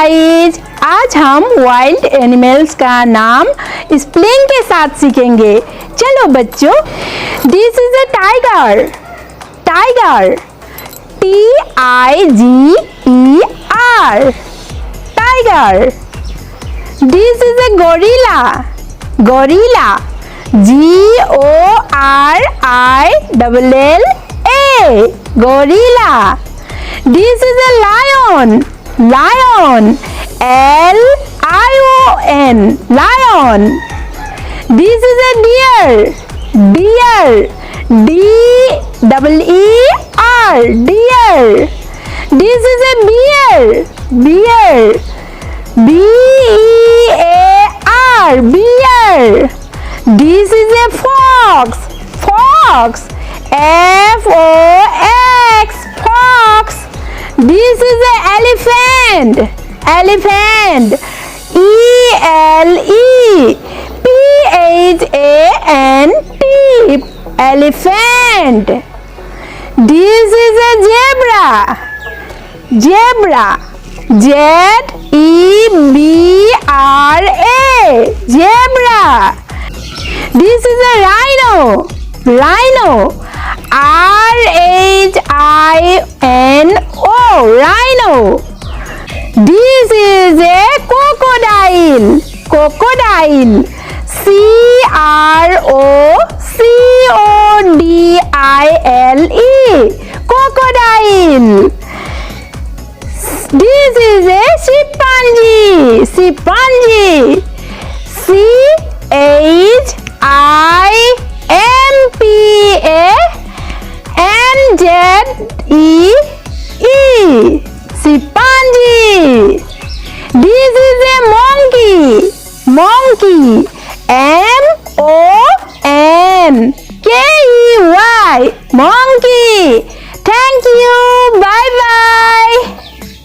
Guys, आज हम wild animals का नाम स्पेलिंग के साथ सीखेंगे। चलो बच्चों, this is a tiger. Tiger, T-I-G-E-R, tiger. This is a gorilla. Gorilla, G-O-R-I-L-L-A, gorilla. This is a lion. Lion, L-I-O-N, lion. This is a deer. Deer, D-E-E-R, deer. This is a bear. Bear, B-E-A-R, bear. This is a fox. Fox, F-O-X, fox. This is an elephant. Elephant, E-L-E-P-H-A-N-T, elephant. This is a zebra. Zebra, Z-E-B-R-A, zebra. This is a rhino. Rhino, R-H-I-N-O, rhino. This is a crocodile. Crocodile, C-R-O-C-O-D-I-L-E, crocodile. This is a chimpanzee. Chimpanzee, C-H-I-M-P-A-N-Z-E-E, chimpanzee. This is a monkey. Monkey, M-O-N-K-E-Y, monkey. Thank you. Bye bye.